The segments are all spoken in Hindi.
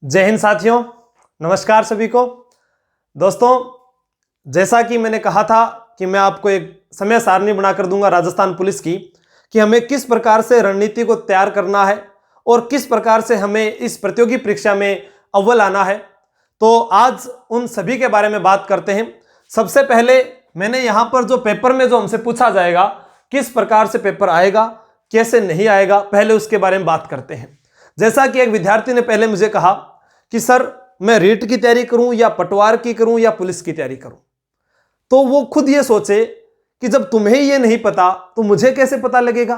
जय हिंद साथियों, नमस्कार सभी को। दोस्तों, जैसा कि मैंने कहा था कि मैं आपको एक समय सारणी बनाकर दूंगा राजस्थान पुलिस की, कि हमें किस प्रकार से रणनीति को तैयार करना है और किस प्रकार से हमें इस प्रतियोगी परीक्षा में अव्वल आना है। तो आज उन सभी के बारे में बात करते हैं। सबसे पहले मैंने यहाँ पर जो पेपर में जो हमसे पूछा जाएगा, किस प्रकार से पेपर आएगा, कैसे नहीं आएगा, पहले उसके बारे में बात करते हैं। जैसा कि एक विद्यार्थी ने पहले मुझे कहा कि सर मैं रीट की तैयारी करूं या पटवार की करूं या पुलिस की तैयारी करूं, तो वो खुद ये सोचे कि जब तुम्हें ये नहीं पता तो मुझे कैसे पता लगेगा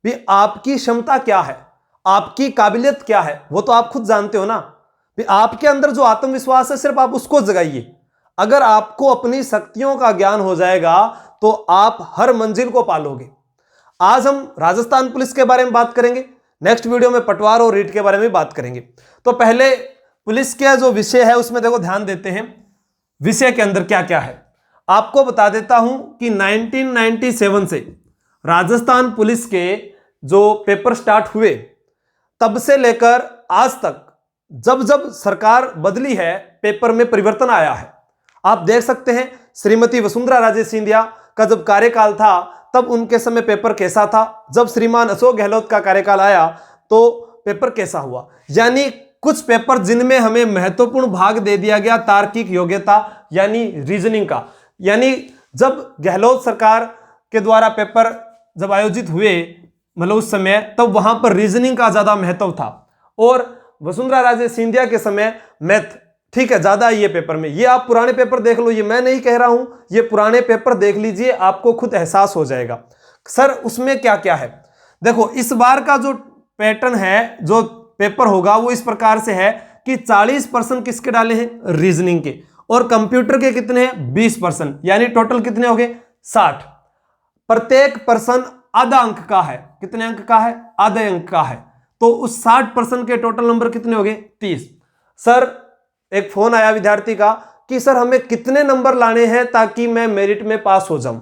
भी आपकी क्षमता क्या है, आपकी काबिलियत क्या है, वो तो आप खुद जानते हो ना। भी आपके अंदर जो आत्मविश्वास है सिर्फ आप उसको जगाइए। अगर आपको अपनी शक्तियों का ज्ञान हो जाएगा तो आप हर मंजिल को पालोगे। आज हम राजस्थान पुलिस के बारे में बात करेंगे, नेक्स्ट वीडियो में पटवार और रीट के बारे में बात करेंगे। तो पहले पुलिस का जो विषय है उसमें देखो ध्यान देते हैं, विषय के अंदर क्या क्या है। आपको बता देता हूं कि 1997 से राजस्थान पुलिस के जो पेपर स्टार्ट हुए तब से लेकर आज तक जब जब सरकार बदली है पेपर में परिवर्तन आया है। आप देख सकते हैं श्रीमती वसुंधरा राजे सिंधिया का जब कार्यकाल था तब उनके समय पेपर कैसा था, जब श्रीमान अशोक गहलोत का कार्यकाल आया तो पेपर कैसा हुआ। यानी कुछ पेपर जिनमें हमें महत्वपूर्ण भाग दे दिया गया तार्किक योग्यता यानी रीजनिंग का, यानी जब गहलोत सरकार के द्वारा पेपर जब आयोजित हुए मतलब उस समय, तब वहां पर रीजनिंग का ज्यादा महत्व था और वसुंधरा राजे सिंधिया के समय मैथ ठीक है ज्यादा ये पेपर में। ये आप पुराने पेपर देख लो, ये मैं नहीं कह रहा हूं, ये पुराने पेपर देख लीजिए, आपको खुद एहसास हो जाएगा सर उसमें क्या क्या है। देखो इस बार का जो पैटर्न है, जो पेपर होगा वो इस प्रकार से है कि 40% किसके डाले हैं, रीजनिंग के, और कंप्यूटर के कितने हैं 20%, यानी टोटल कितने हो गए 60। प्रत्येक पर्सन आधा अंक का है। कितने अंक का है, आधे अंक का है। तो उस 60% के टोटल नंबर कितने हो गए 30। सर एक फोन आया विद्यार्थी का कि सर हमें कितने नंबर लाने हैं ताकि मैं मेरिट में पास हो जाऊं।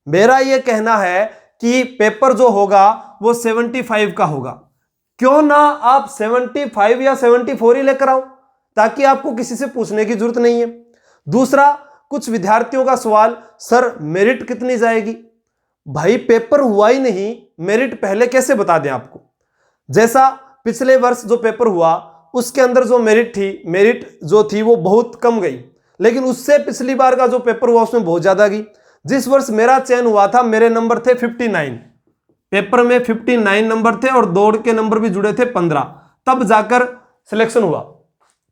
मेरा यह कहना है कि पेपर जो होगा वो 75 का होगा। क्यों ना आप 75 या 74 ही लेकर आओ ताकि आपको किसी से पूछने की जरूरत नहीं है। दूसरा, कुछ विद्यार्थियों का सवाल, सर मेरिट कितनी जाएगी। भाई पेपर हुआ ही नहीं, मेरिट पहले कैसे बता दें आपको। जैसा पिछले वर्ष जो पेपर हुआ उसके अंदर जो मेरिट जो थी वो बहुत कम गई, लेकिन उससे पिछली बार का जो पेपर हुआ उसमें बहुत ज्यादा गई। जिस वर्ष मेरा चयन हुआ था मेरे नंबर थे 59, पेपर में 59 नंबर थे और दौड़ के नंबर भी जुड़े थे 15, तब जाकर सिलेक्शन हुआ।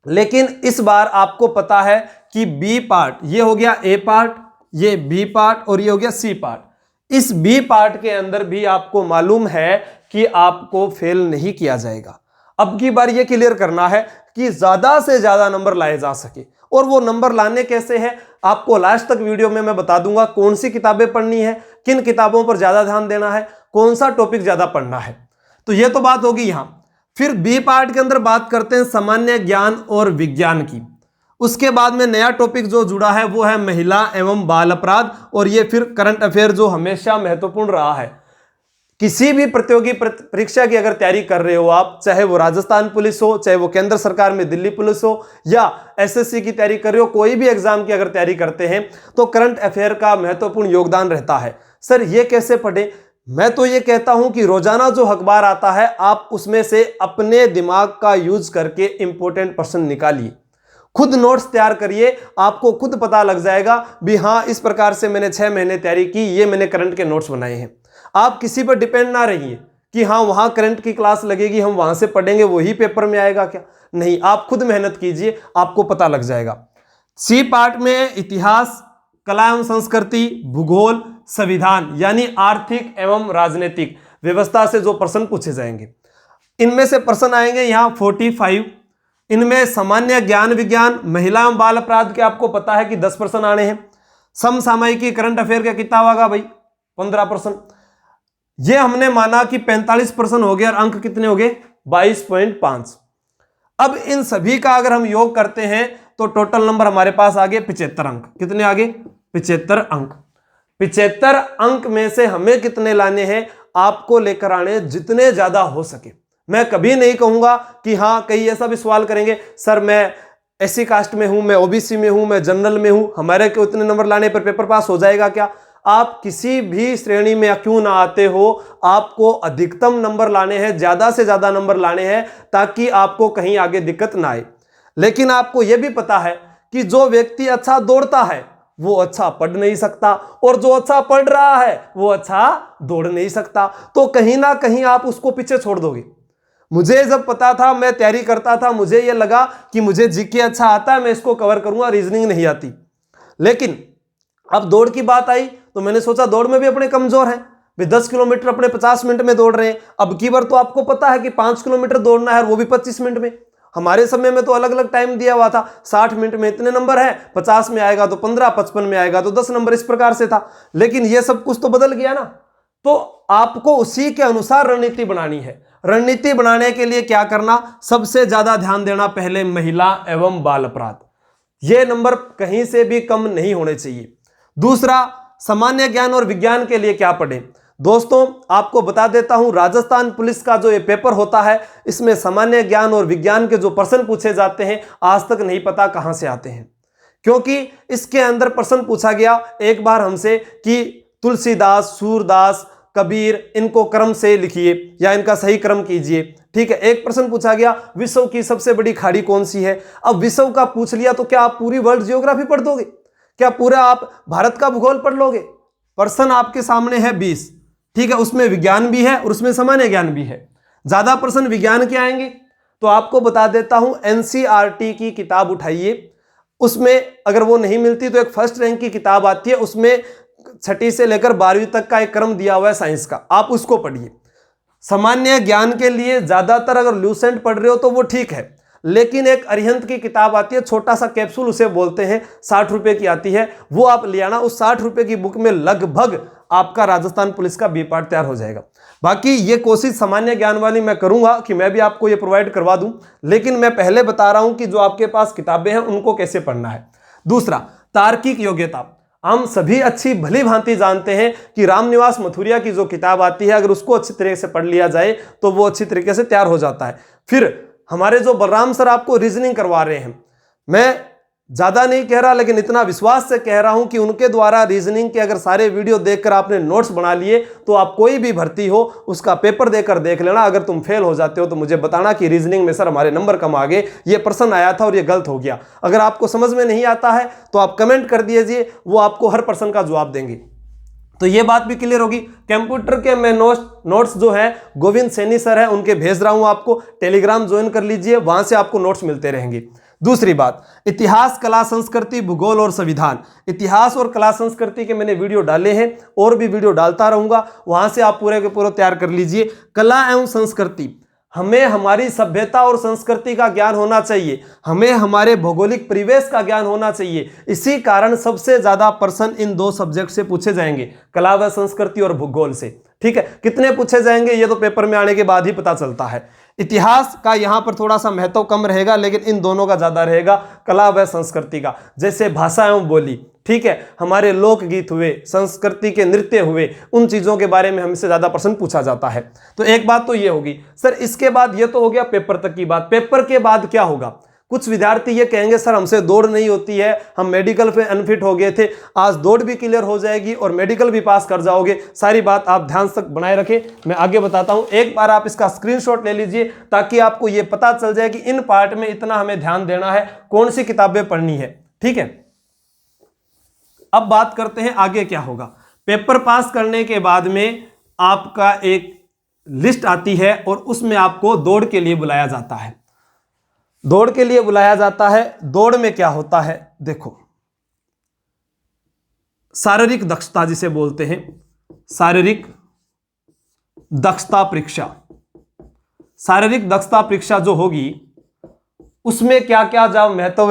लेकिन इस बार आपको पता है कि बी पार्ट, ये हो गया ए पार्ट, ये बी पार्ट और ये हो गया सी पार्ट। इस बी पार्ट के अंदर भी आपको मालूम है कि आपको फेल नहीं किया जाएगा। अब की बार ये क्लियर करना है कि ज्यादा से ज्यादा नंबर लाए जा सके, और वो नंबर लाने कैसे हैं आपको लास्ट तक वीडियो में मैं बता दूंगा। कौन सी किताबें पढ़नी है, किन किताबों पर ज्यादा ध्यान देना है, कौन सा टॉपिक ज्यादा पढ़ना है। तो ये तो बात होगी यहां। फिर बी पार्ट के अंदर बात करते हैं सामान्य ज्ञान और विज्ञान की। उसके बाद में नया टॉपिक जो जुड़ा है वो है महिला एवं बाल अपराध, और ये फिर करंट अफेयर जो हमेशा महत्वपूर्ण रहा है। किसी भी प्रतियोगी परीक्षा की अगर तैयारी कर रहे हो आप, चाहे वो राजस्थान पुलिस हो, चाहे वो केंद्र सरकार में दिल्ली पुलिस हो, या एसएससी की तैयारी कर रहे हो, कोई भी एग्जाम की अगर तैयारी करते हैं तो करंट अफेयर का महत्वपूर्ण योगदान रहता है। सर ये कैसे पढ़े, मैं तो ये कहता हूं कि रोजाना जो अखबार आता है आप उसमें से अपने दिमाग का यूज करके इंपॉर्टेंट प्रश्न निकालिए, खुद नोट्स तैयार करिए, आपको खुद पता लग जाएगा भी हाँ इस प्रकार से मैंने 6 महीने तैयारी की, ये मैंने करंट के नोट्स बनाए हैं। आप किसी पर डिपेंड ना रहिए कि हाँ वहां करंट की क्लास लगेगी हम वहां से पढ़ेंगे वही पेपर में आएगा क्या, नहीं, आप खुद मेहनत कीजिए, आपको पता लग जाएगा। सी पार्ट में इतिहास, कला एवं संस्कृति, भूगोल, संविधान यानी आर्थिक एवं राजनीतिक व्यवस्था से जो प्रश्न पूछे जाएंगे, इनमें से प्रश्न आएंगे यहाँ 45। इनमें सामान्य ज्ञान विज्ञान, महिला एवं बाल अपराध के आपको पता है कि 10 प्रश्न आने हैं। समसामयिकी करंट अफेयर का कितना होगा भाई 15 प्रश्न। ये हमने माना कि 45 प्रश्न हो गए और अंक कितने हो गए 22.5। अब इन सभी का अगर हम योग करते हैं तो टोटल नंबर हमारे पास आ गए 75 अंक। कितने आ गए 75 अंक। 75 अंक में से हमें कितने लाने हैं, आपको लेकर आने जितने ज्यादा हो सके। मैं कभी नहीं कहूंगा कि हाँ, कई ऐसा भी सवाल करेंगे, सर मैं एससी कास्ट में हूं, मैं ओबीसी में हूं, मैं जनरल में हूं, हमारे को इतने नंबर लाने पर पेपर पास हो जाएगा क्या? आप किसी भी श्रेणी में क्यों ना आते हो, आपको अधिकतम नंबर लाने हैं, ज्यादा से ज्यादा नंबर लाने हैं, ताकि आपको कहीं आगे दिक्कत ना आए। लेकिन आपको यह भी पता है कि जो व्यक्ति अच्छा दौड़ता है वो अच्छा पढ़ नहीं सकता, और जो अच्छा पढ़ रहा है वो अच्छा दौड़ नहीं सकता, तो कहीं ना कहीं आप उसको पीछे छोड़ दोगे। मुझे जब पता था, मैं तैयारी करता था, मुझे यह लगा कि मुझे जीके अच्छा आता है, मैं इसको कवर करूंगा, रीजनिंग नहीं आती। लेकिन अब दौड़ की बात आई तो मैंने सोचा दौड़ में भी अपने कमजोर हैं, भी 10 किलोमीटर अपने 50 मिनट में दौड़ रहे हैं। अब की बार तो आपको पता है कि 5 किलोमीटर दौड़ना है, वो भी 25 मिनट में। हमारे समय में तो अलग अलग टाइम दिया हुआ था, 60 मिनट में इतने नंबर है, 50 में आएगा तो 15, 55 में आएगा तो 10 नंबर, इस प्रकार से था। लेकिन ये सब कुछ तो बदल गया ना, तो आपको उसी के अनुसार रणनीति बनानी है। रणनीति बनाने के लिए क्या करना, सबसे ज्यादा ध्यान देना पहले महिला एवं बाल अपराध, ये नंबर कहीं से भी कम नहीं होने चाहिए। दूसरा, सामान्य ज्ञान और विज्ञान के लिए क्या पढ़ें। दोस्तों आपको बता देता हूं, राजस्थान पुलिस का जो ये पेपर होता है, इसमें सामान्य ज्ञान और विज्ञान के जो प्रश्न पूछे जाते हैं, आज तक नहीं पता कहां से आते हैं, क्योंकि इसके अंदर प्रश्न पूछा गया एक बार हमसे कि तुलसीदास, सूरदास, कबीर, इनको क्रम से लिखिए या इनका सही क्रम कीजिए। ठीक है, एक प्रश्न पूछा गया, विश्व की सबसे बड़ी खाड़ी कौन सी है। अब विश्व का पूछ लिया तो क्या आप पूरी वर्ल्ड जियोग्राफी पढ़ दोगे? क्या पूरा आप भारत का भूगोल पढ़ लोगे? प्रश्न आपके सामने है 20, ठीक है, उसमें विज्ञान भी है और उसमें सामान्य ज्ञान भी है। ज्यादा प्रश्न विज्ञान के आएंगे, तो आपको बता देता हूं, एनसीईआरटी की किताब उठाइए, उसमें अगर वो नहीं मिलती तो एक फर्स्ट रैंक की किताब आती है, उसमें 6ठी से लेकर 12वीं तक का एक क्रम दिया हुआ है साइंस का, आप उसको पढ़िए। सामान्य ज्ञान के लिए ज्यादातर अगर ल्यूसेंट पढ़ रहे हो तो वो ठीक है, लेकिन एक अरिहंत की किताब आती है, छोटा सा कैप्सूल उसे बोलते हैं, 60 रुपए की आती है, वो आप ले आना। उस 60 रुपए की बुक में लगभग आपका राजस्थान पुलिस का बी पार्ट तैयार हो जाएगा। बाकी ये कोशिश सामान्य ज्ञान वाली मैं करूंगा कि मैं भी आपको ये प्रोवाइड करवा दूं, लेकिन मैं पहले बता रहा हूं कि जो आपके पास किताबें हैं उनको कैसे पढ़ना है। दूसरा, तार्किक योग्यता। हम सभी अच्छी भली भांति जानते हैं कि रामनिवास मथुरिया की जो किताब आती है, अगर उसको अच्छी तरीके से पढ़ लिया जाए तो वो अच्छी तरीके से तैयार हो जाता है। फिर हमारे जो बलराम सर आपको रीजनिंग करवा रहे हैं, मैं ज्यादा नहीं कह रहा, लेकिन इतना विश्वास से कह रहा हूं कि उनके द्वारा रीजनिंग के अगर सारे वीडियो देखकर आपने नोट्स बना लिए तो आप कोई भी भर्ती हो उसका पेपर देकर देख लेना। अगर तुम फेल हो जाते हो तो मुझे बताना कि रीजनिंग में सर हमारे नंबर कम आ गए, ये प्रश्न आया था और ये गलत हो गया। अगर आपको समझ में नहीं आता है तो आप कमेंट कर दीजिए, वो आपको हर प्रश्न का जवाब देंगे। तो ये बात भी क्लियर होगी। कंप्यूटर के मैं नोट्स जो है गोविंद सैनी सर है उनके भेज रहा हूं आपको, टेलीग्राम ज्वाइन कर लीजिए, वहां से आपको नोट्स मिलते रहेंगे। दूसरी बात, इतिहास, कला, संस्कृति, भूगोल और संविधान। इतिहास और कला संस्कृति के मैंने वीडियो डाले हैं और भी वीडियो डालता रहूंगा, वहां से आप पूरे के पूरे तैयार कर लीजिए। कला एवं संस्कृति, हमें हमारी सभ्यता और संस्कृति का ज्ञान होना चाहिए, हमें हमारे भौगोलिक परिवेश का ज्ञान होना चाहिए। इसी कारण सबसे ज्यादा प्रश्न इन दो सब्जेक्ट से पूछे जाएंगे, कला व संस्कृति और भूगोल से। ठीक है, कितने पूछे जाएंगे ये तो पेपर में आने के बाद ही पता चलता है। इतिहास का यहां पर थोड़ा सा महत्व कम रहेगा, लेकिन इन दोनों का ज्यादा रहेगा, कला व संस्कृति का। जैसे भाषा एवं बोली, ठीक है, हमारे लोकगीत हुए, संस्कृति के नृत्य हुए, उन चीजों के बारे में हमसे ज्यादा प्रश्न पूछा जाता है। तो एक बात तो ये होगी। सर इसके बाद ये तो हो गया पेपर तक की बात, पेपर के बाद क्या होगा? कुछ विद्यार्थी ये कहेंगे सर हमसे दौड़ नहीं होती है, हम मेडिकल पे अनफिट हो गए थे, आज दौड़ भी क्लियर हो जाएगी और मेडिकल भी पास कर जाओगे। सारी बात आप ध्यान तक बनाए रखें, मैं आगे बताता हूं। एक बार आप इसका स्क्रीनशॉट ले लीजिए ताकि आपको ये पता चल जाए कि इन पार्ट में इतना हमें ध्यान देना है, कौन सी किताबें पढ़नी है। ठीक है, अब बात करते हैं आगे क्या होगा। पेपर पास करने के बाद में आपका एक लिस्ट आती है और उसमें आपको दौड़ के लिए बुलाया जाता है। दौड़ के लिए बुलाया जाता है, दौड़ में क्या होता है देखो, शारीरिक दक्षता जिसे बोलते हैं, शारीरिक दक्षता परीक्षा। शारीरिक दक्षता परीक्षा जो होगी उसमें क्या क्या जब महत्व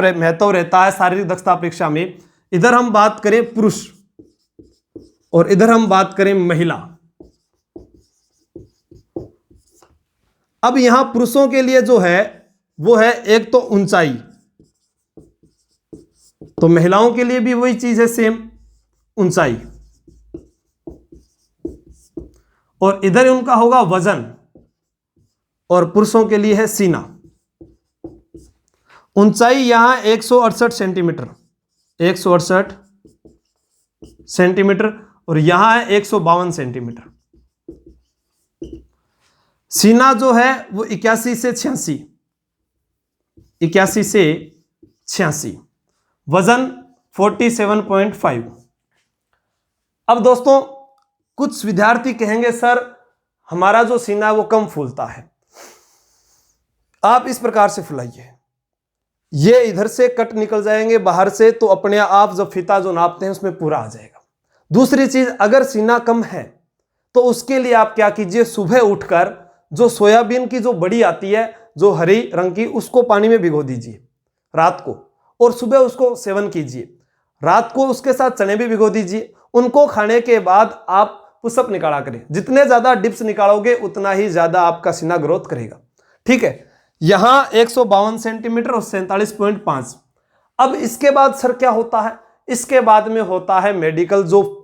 रहता है शारीरिक दक्षता परीक्षा में। इधर हम बात करें पुरुष और इधर हम बात करें महिला। अब यहां पुरुषों के लिए जो है वो है एक तो ऊंचाई, तो महिलाओं के लिए भी वही चीज है सेम, ऊंचाई। और इधर उनका होगा वजन, और पुरुषों के लिए है सीना। ऊंचाई यहां 168 सेंटीमीटर, 168 सेंटीमीटर, और यहां है 152 सेंटीमीटर। सीना जो है वो 81 से 86, 81 से 86, वजन 47.5। अब दोस्तों कुछ विद्यार्थी कहेंगे सर हमारा जो सीना है वो कम फूलता है। आप इस प्रकार से फुलाइए, ये इधर से कट निकल जाएंगे बाहर से, तो अपने आप जब फीता जो नापते हैं उसमें पूरा आ जाएगा। दूसरी चीज, अगर सीना कम है तो उसके लिए आप क्या कीजिए, सुबह उठकर जो सोयाबीन की जो बड़ी आती है जो हरी रंग की, उसको पानी में भिगो दीजिए रात को, और सुबह उसको सेवन कीजिए। रात को उसके साथ चने भी भिगो दीजिए। उनको खाने के बाद आप पुशअप निकाला करें। जितने ज्यादा डिप्स निकालोगे उतना ही ज्यादा आपका सीना ग्रोथ करेगा। ठीक है, यहां 152 सेंटीमीटर और 47.5। अब इसके बाद सर क्या होता है, इसके बाद में होता है मेडिकल, जो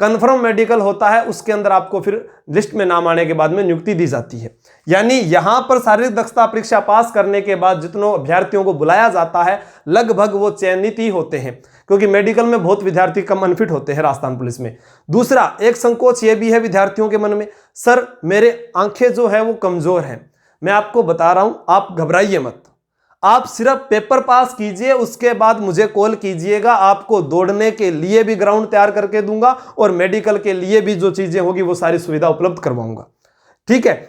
कंफर्म मेडिकल होता है उसके अंदर आपको फिर लिस्ट में नाम आने के बाद में नियुक्ति दी जाती है। यानी यहां पर शारीरिक दक्षता परीक्षा पास करने के बाद जितनों अभ्यर्थियों को बुलाया जाता है लगभग वो चयनित ही होते हैं, क्योंकि मेडिकल में बहुत विद्यार्थी कम अनफिट होते हैं राजस्थान पुलिस में। दूसरा एक संकोच ये भी है विद्यार्थियों के मन में, सर मेरे आंखें जो है वो कमजोर हैं। मैं आपको बता रहा हूं, आप घबराइए मत, आप सिर्फ पेपर पास कीजिए, उसके बाद मुझे कॉल कीजिएगा। आपको दौड़ने के लिए भी ग्राउंड तैयार करके दूंगा और मेडिकल के लिए भी जो चीजें होगी वो सारी सुविधा उपलब्ध करवाऊंगा। ठीक है,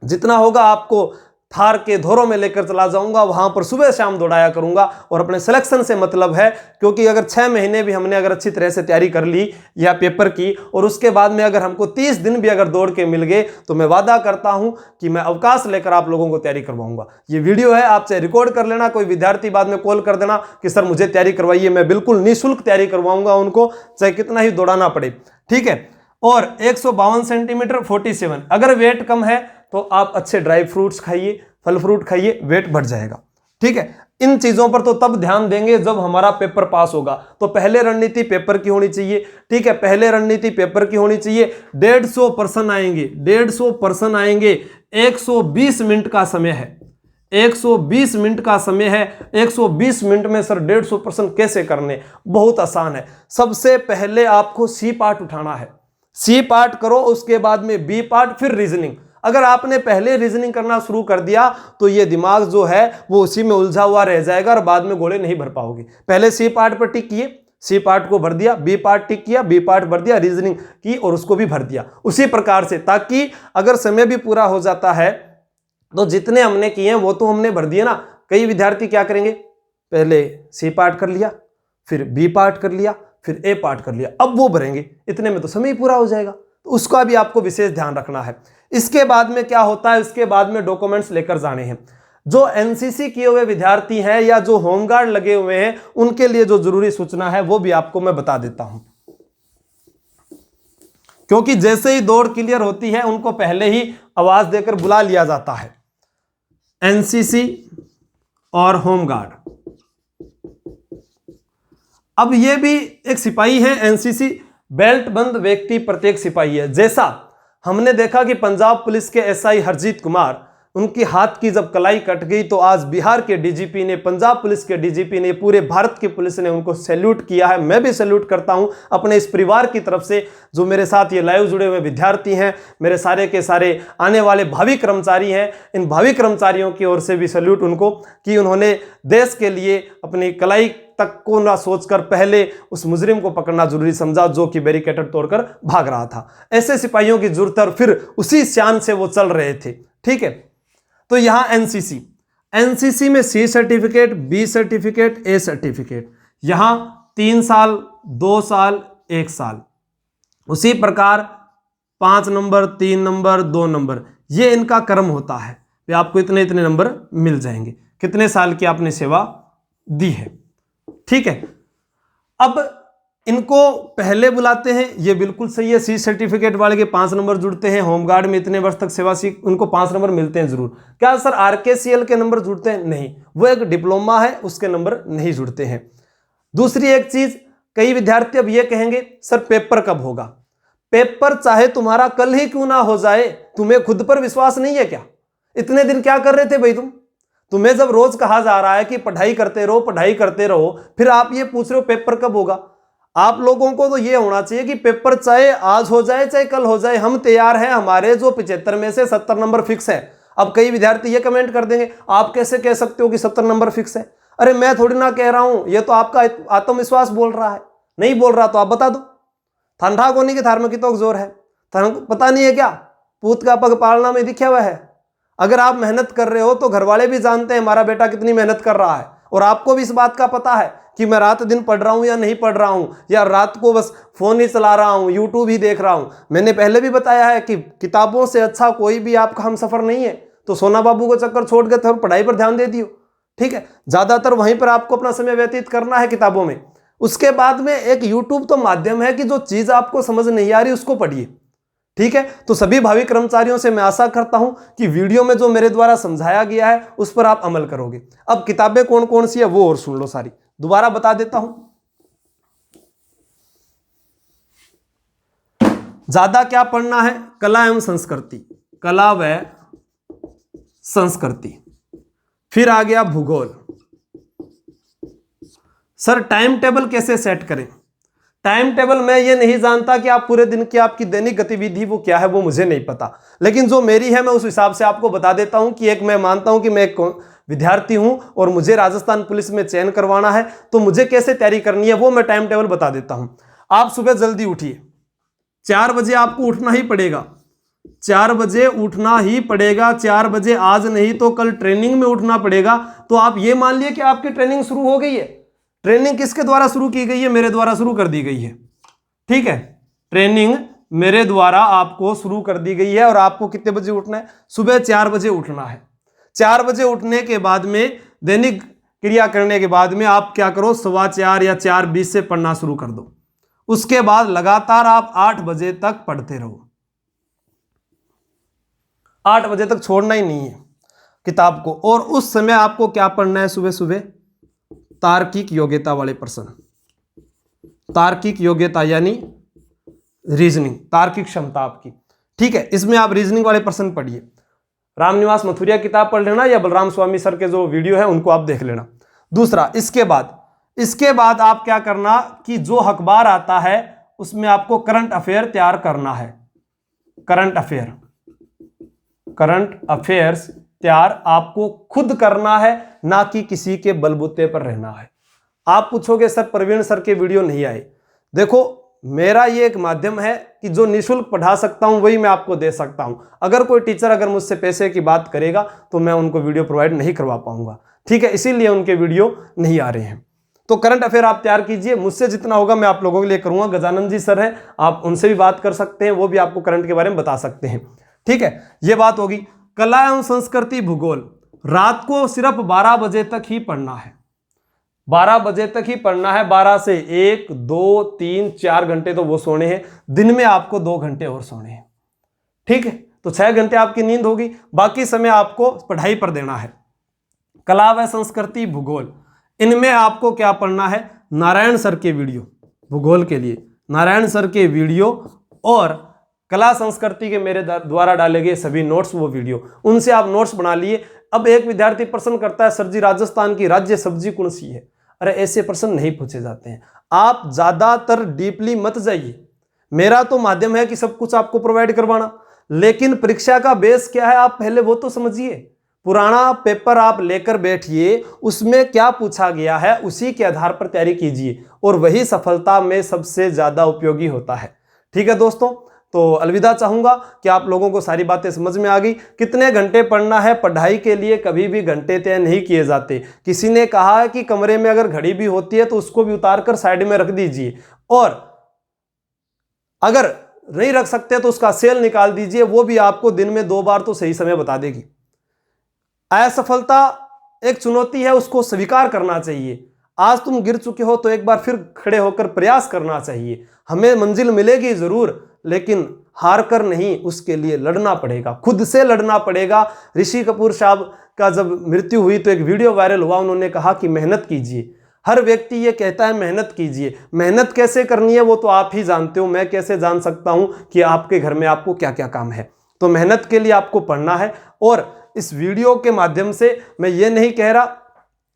जितना होगा आपको थार के धोरों में लेकर चला जाऊंगा, वहां पर सुबह शाम दौड़ाया करूंगा। और अपने सिलेक्शन से मतलब है, क्योंकि अगर 6 महीने भी हमने अगर अच्छी तरह से तैयारी कर ली या पेपर की, और उसके बाद में अगर हमको 30 दिन भी अगर दौड़ के मिल गए, तो मैं वादा करता हूं कि मैं अवकाश लेकर आप लोगों को तैयारी करवाऊंगा। ये वीडियो है, आप चाहे रिकॉर्ड कर लेना, कोई विद्यार्थी बाद में कॉल कर देना कि सर मुझे तैयारी करवाइए, मैं बिल्कुल निःशुल्क तैयारी करवाऊंगा उनको, चाहे कितना ही दौड़ाना पड़े। ठीक है, और 152 सेंटीमीटर 47। अगर वेट कम है तो आप अच्छे ड्राई फ्रूट्स खाइए, फल फ्रूट खाइए, वेट बढ़ जाएगा। ठीक है, इन चीजों पर तो तब ध्यान देंगे जब हमारा पेपर पास होगा। तो पहले रणनीति पेपर की होनी चाहिए। ठीक है, पहले रणनीति पेपर की होनी चाहिए। 150 पर्सन आएंगे, 150 पर्सन आएंगे, 120 मिनट का समय है, 120 मिनट का समय है। 120 मिनट में सर 150 पर्सन कैसे करने, बहुत आसान है। सबसे पहले आपको सी पार्ट उठाना है, सी पार्ट करो, उसके बाद में बी पार्ट, फिर रीजनिंग। अगर आपने पहले रीजनिंग करना शुरू कर दिया तो ये दिमाग जो है वो उसी में उलझा हुआ रह जाएगा और बाद में गोले नहीं भर पाओगे। पहले सी पार्ट पर टिक किए, सी पार्ट को भर दिया, बी पार्ट टिक किया, बी पार्ट भर दिया, रीजनिंग की और उसको भी भर दिया उसी प्रकार से, ताकि अगर समय भी पूरा हो जाता है तो जितने हमने किए हैं वो तो हमने भर दिए ना। कई विद्यार्थी क्या करेंगे, पहले सी पार्ट कर लिया, फिर बी पार्ट कर लिया, फिर ए पार्ट कर लिया, अब वो भरेंगे, इतने में तो समय पूरा हो जाएगा। तो उसका भी आपको विशेष ध्यान रखना है। इसके बाद में क्या होता है, इसके बाद में डॉक्यूमेंट्स लेकर जाने हैं। जो एनसीसी किए हुए विद्यार्थी हैं या जो होमगार्ड लगे हुए हैं उनके लिए जो जरूरी सूचना है वो भी आपको मैं बता देता हूं, क्योंकि जैसे ही दौड़ क्लियर होती है उनको पहले ही आवाज देकर बुला लिया जाता है। एनसीसी और होमगार्ड, अब ये भी एक सिपाही है। एनसीसी बेल्ट बंद व्यक्ति प्रत्येक सिपाही है। जैसा हमने देखा कि पंजाब पुलिस के एसआई हरजीत कुमार, उनकी हाथ की जब कलाई कट गई तो आज बिहार के डीजीपी ने, पंजाब पुलिस के डीजीपी ने, पूरे भारत की पुलिस ने उनको सैल्यूट किया है। मैं भी सैल्यूट करता हूं अपने इस परिवार की तरफ से। जो मेरे साथ ये लाइव जुड़े हुए विद्यार्थी हैं, मेरे सारे के सारे आने वाले भावी कर्मचारी हैं, इन भावी कर्मचारियों की ओर से भी सैल्यूट उनको, कि उन्होंने देश के लिए अपनी कलाई तक को ना सोचकर पहले उस मुजरिम को पकड़ना जरूरी समझा जो कि बैरिकेड तोड़कर भाग रहा था। ऐसे सिपाहियों की जरूरत है और फिर उसी शान से वो चल रहे थे। ठीक है, तो यहां एनसीसी में C certificate, B certificate, A certificate, यहां 3 साल, 2 साल, 1 साल। उसी प्रकार 5 नंबर, 3 नंबर, 2 नंबर, ये इनका क्रम होता है। तो आपको इतने इतने नंबर मिल जाएंगे, कितने साल की आपने सेवा दी है। ठीक है, अब इनको पहले बुलाते हैं, ये बिल्कुल सही है। सी सर्टिफिकेट वाले के 5 नंबर जुड़ते हैं, होमगार्ड में इतने वर्ष तक सेवा सी, उनको 5 नंबर मिलते हैं जरूर। क्या सर आरकेसीएल के नंबर जुड़ते हैं? नहीं, वो एक डिप्लोमा है, उसके नंबर नहीं जुड़ते हैं। दूसरी एक चीज, कई विद्यार्थी अब ये कहेंगे सर पेपर कब होगा? पेपर चाहे तुम्हारा कल ही क्यों ना हो जाए, तुम्हें खुद पर विश्वास नहीं है क्या? इतने दिन क्या कर रहे थे भाई? तुम्हें जब रोज कहा जा रहा है कि पढ़ाई करते रहो, पढ़ाई करते रहो, फिर आप ये पूछ रहे हो पेपर कब होगा? आप लोगों को तो ये होना चाहिए कि पेपर चाहे आज हो जाए चाहे कल हो जाए, हम तैयार हैं, हमारे जो 75 में से 70 नंबर फिक्स है। अब कई विद्यार्थी ये कमेंट कर देंगे, आप कैसे कह सकते हो कि 70 नंबर फिक्स है? अरे मैं थोड़ी ना कह रहा हूं, ये तो आपका आत्मविश्वास बोल रहा है। नहीं बोल रहा तो आप बता दो। ठंडा कोनी के थार में कितो जोर है, पता नहीं है क्या? पूत का पग पालना में दिखा हुआ है। अगर आप मेहनत कर रहे हो तो घर वाले भी जानते हैं हमारा बेटा कितनी मेहनत कर रहा है, और आपको भी इस बात का पता है कि मैं रात दिन पढ़ रहा हूं या नहीं पढ़ रहा हूं, या रात को बस फोन ही चला रहा हूं, यूट्यूब ही देख रहा हूं। मैंने पहले भी बताया है कि किताबों से अच्छा कोई भी आपका हम सफर नहीं है। तो सोना बाबू को चक्कर छोड़ के थोड़ा पढ़ाई पर ध्यान दे दियो, ठीक है? ज्यादातर वहीं पर आपको अपना समय व्यतीत करना है, किताबों में। उसके बाद में एक यूट्यूब तो माध्यम है कि जो चीज आपको समझ नहीं आ रही उसको पढ़िए, ठीक है? तो सभी भावी कर्मचारियों से मैं आशा करता हूं कि वीडियो में जो मेरे द्वारा समझाया गया है उस पर आप अमल करोगे। अब किताबें कौन कौन सी है वो और सुन लो सारी, दोबारा बता देता हूं। ज्यादा क्या पढ़ना है? कला एवं संस्कृति, कला व संस्कृति। फिर आ गया भूगोल। सर टाइम टेबल कैसे सेट करें? टाइम टेबल मैं ये नहीं जानता कि आप पूरे दिन की आपकी दैनिक गतिविधि वो क्या है, वो मुझे नहीं पता, लेकिन जो मेरी है मैं उस हिसाब से आपको बता देता हूं कि एक मैं मानता हूं कि मैं एक विद्यार्थी हूं और मुझे राजस्थान पुलिस में चयन करवाना है, तो मुझे कैसे तैयारी करनी है वो मैं टाइम टेबल बता देता हूं। आप सुबह जल्दी उठिए, 4 बजे आपको उठना ही पड़ेगा, 4 बजे उठना ही पड़ेगा। 4 बजे आज नहीं तो कल ट्रेनिंग में उठना पड़ेगा। तो आप ये मान लिए कि आपकी ट्रेनिंग शुरू हो गई है। ट्रेनिंग किसके द्वारा शुरू की गई है? मेरे द्वारा शुरू कर दी गई है, ठीक है? ट्रेनिंग मेरे द्वारा आपको शुरू कर दी गई है। और आपको कितने बजे उठना है? सुबह 4 बजे उठना है। 4 बजे उठने के बाद में दैनिक क्रिया करने के बाद में आप क्या करो, 4:15 या 4:20 से पढ़ना शुरू कर दो। उसके बाद लगातार आप 8 बजे तक पढ़ते रहो। 8 बजे तक छोड़ना ही नहीं है किताब को। और उस समय आपको क्या पढ़ना है? सुबह सुबह तार्किक योग्यता वाले प्रश्न, तार्किक योग्यता यानी रीजनिंग, तार्किक क्षमता आपकी, ठीक है? इसमें आप रीजनिंग वाले प्रश्न पढ़िए। रामनिवास मथुरिया किताब पढ़ लेना या बलराम स्वामी सर के जो वीडियो है उनको आप देख लेना। दूसरा, इसके बाद आप क्या करना कि जो अखबार आता है उसमें आपको करंट अफेयर तैयार करना है। करंट अफेयर्स तैयार आपको खुद करना है, ना कि किसी के बलबूते पर रहना है। आप पूछोगे सर प्रवीण सर के वीडियो नहीं आए। देखो मेरा ये एक माध्यम है कि जो निःशुल्क पढ़ा सकता हूं वही मैं आपको दे सकता हूं। अगर कोई टीचर अगर मुझसे पैसे की बात करेगा तो मैं उनको वीडियो प्रोवाइड नहीं करवा पाऊंगा, ठीक है? इसीलिए उनके वीडियो नहीं आ रहे हैं। तो करंट अफेयर आप तैयार कीजिए, मुझसे जितना होगा मैं आप लोगों के लिए करूंगा। गजानंद जी सर हैं, आप उनसे भी बात कर सकते हैं, वो भी आपको करंट के बारे में बता सकते हैं, ठीक है? ये बात होगी। कला एवं संस्कृति भूगोल रात को सिर्फ 12 बजे तक ही पढ़ना है। 12 बजे तक ही पढ़ना है। 12 से 1, 2, 3, 4 घंटे तो वो सोने हैं। दिन में आपको 2 घंटे और सोने हैं, ठीक है? तो 6 घंटे आपकी नींद होगी, बाकी समय आपको पढ़ाई पर देना है। कला व संस्कृति भूगोल, इनमें आपको क्या पढ़ना है? नारायण सर के वीडियो भूगोल के लिए, नारायण सर के वीडियो और कला संस्कृति के मेरे द्वारा डाले गए सभी नोट्स, वो वीडियो, उनसे आप नोट्स बना लिए। अब एक विद्यार्थी प्रश्न करता है, सर जी राजस्थान की राज्य सब्जी कौन सी है? अरे ऐसे प्रश्न नहीं पूछे जाते हैं। आप ज्यादातर डीपली मत जाइए। मेरा तो माध्यम है कि सब कुछ आपको प्रोवाइड करवाना, लेकिन परीक्षा का बेस क्या है आप पहले वो तो समझिए। पुराना पेपर आप लेकर बैठिए, उसमें क्या पूछा गया है उसी के आधार पर तैयारी कीजिए, और वही सफलता में सबसे ज्यादा उपयोगी होता है, ठीक है दोस्तों? तो अलविदा चाहूंगा कि आप लोगों को सारी बातें समझ में आ गई। कितने घंटे पढ़ना है? पढ़ाई के लिए कभी भी घंटे तय नहीं किए जाते। किसी ने कहा है कि कमरे में अगर घड़ी भी होती है तो उसको भी उतार कर साइड में रख दीजिए, और अगर नहीं रख सकते तो उसका सेल निकाल दीजिए, वो भी आपको दिन में 2 बार तो सही समय बता देगी। असफलता एक चुनौती है, उसको स्वीकार करना चाहिए। आज तुम गिर चुके हो तो एक बार फिर खड़े होकर प्रयास करना चाहिए। हमें मंजिल मिलेगी जरूर, लेकिन हार कर नहीं, उसके लिए लड़ना पड़ेगा, खुद से लड़ना पड़ेगा। ऋषि कपूर साहब का जब मृत्यु हुई तो एक वीडियो वायरल हुआ, उन्होंने कहा कि मेहनत कीजिए। हर व्यक्ति ये कहता है मेहनत कीजिए, मेहनत कैसे करनी है वो तो आप ही जानते हो, मैं कैसे जान सकता हूं कि आपके घर में आपको क्या क्या काम है। तो मेहनत के लिए आपको पढ़ना है, और इस वीडियो के माध्यम से मैं ये नहीं कह रहा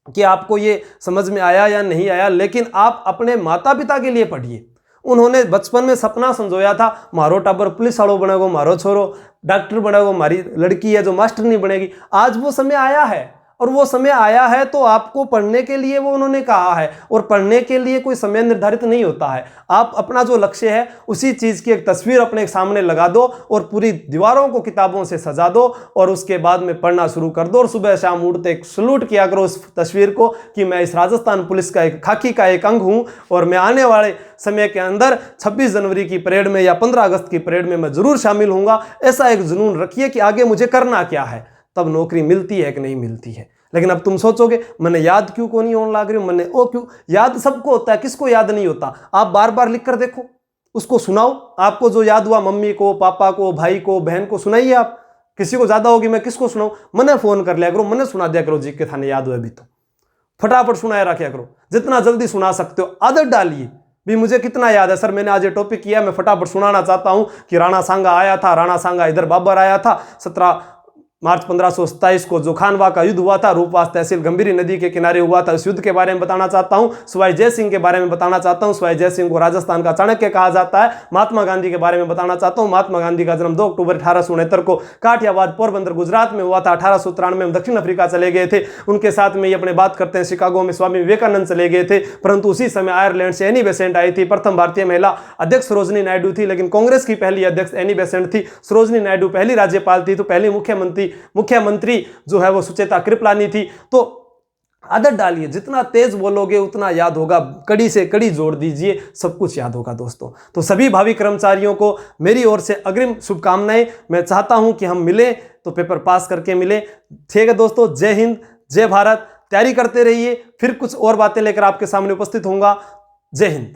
कि आपको ये समझ में आया या नहीं आया, लेकिन आप अपने माता पिता के लिए पढ़िए। उन्होंने बचपन में सपना संजोया था, मारो टाबर पुलिस वालों बनेगो, मारो छोरो डॉक्टर बनेगो, मारी लड़की है जो मास्टर नहीं बनेगी। आज वो समय आया है, और वो समय आया है तो आपको पढ़ने के लिए वो उन्होंने कहा है, और पढ़ने के लिए कोई समय निर्धारित नहीं होता है। आप अपना जो लक्ष्य है उसी चीज़ की एक तस्वीर अपने सामने लगा दो और पूरी दीवारों को किताबों से सजा दो, और उसके बाद में पढ़ना शुरू कर दो, और सुबह शाम उठते एक सलूट किया करो उस तस्वीर को कि मैं इस राजस्थान पुलिस का एक खाकी का एक अंग हूँ, और मैं आने वाले समय के अंदर 26 जनवरी की परेड में या 15 अगस्त की परेड में मैं जरूर शामिल होऊंगा। ऐसा एक जुनून रखिए कि आगे मुझे करना क्या है, तब नौकरी मिलती है कि नहीं मिलती है। लेकिन अब तुम सोचोगे मैंने याद क्यों को नहीं होने लग रही हूं, मैंने ओ क्यों, याद सबको होता है, किसको याद नहीं होता। आप बार बार लिख कर देखो, उसको सुनाओ, आपको जो याद हुआ मम्मी को, पापा को, भाई को, बहन को सुनाइए। आप किसी को ज्यादा होगी, मैं किसको सुनाऊं, मैंने फोन कर लिया करो, मैंने सुना दिया करो जी के थाने याद हुआ अभी तो फटाफट सुनाया रखा करो, जितना जल्दी सुना सकते हो आदत डालिए। भी मुझे कितना याद है सर, मैंने आज ये टॉपिक किया, मैं फटाफट सुनाना चाहता हूं कि राणा सांगा आया था, राणा सांगा इधर बाबर आया था, 17 मार्च 1527 को जो खानवा का युद्ध हुआ था, रूपवास तहसील गंभीरी नदी के किनारे हुआ था, इस युद्ध के बारे में बताना चाहता हूं। सवाई जय सिंह के बारे में बताना चाहता हूं, सवाई जय सिंह को राजस्थान का चाणक्य कहा जाता है। महात्मा गांधी के बारे में बताना चाहता हूं, महात्मा गांधी का जन्म 2 अक्टूबर 1869 को काठियावाड़ पोरबंदर गुजरात में हुआ था। 1893 में दक्षिण अफ्रीका चले गए थे, उनके साथ में ये अपने बात करते हैं शिकागो में स्वामी विवेकानंद चले गए थे, परंतु उसी समय आयरलैंड से एनी बेसेंट आई थी। प्रथम भारतीय महिला अध्यक्ष सरोजनी नायडू थी, लेकिन कांग्रेस की पहली अध्यक्ष एनी बेसेंट थी। सरोजनी नायडू पहली राज्यपाल थी, तो पहली मुख्यमंत्री जो है वो सुचेता कृपलानी थी। तो आदत डालिए, जितना तेज बोलोगे उतना याद होगा, कड़ी से कड़ी जोड़ दीजिए, सब कुछ याद होगा दोस्तों। तो सभी भावी कर्मचारियों को मेरी ओर से अग्रिम शुभकामनाएं। मैं चाहता हूं कि हम मिलें तो पेपर पास करके मिलें। ठीक है दोस्तों, जय हिंद, जय भारत। तैयारी करते रहिए, फिर कुछ और बातें लेकर आपके सामने उपस्थित होऊंगा। जय हिंद।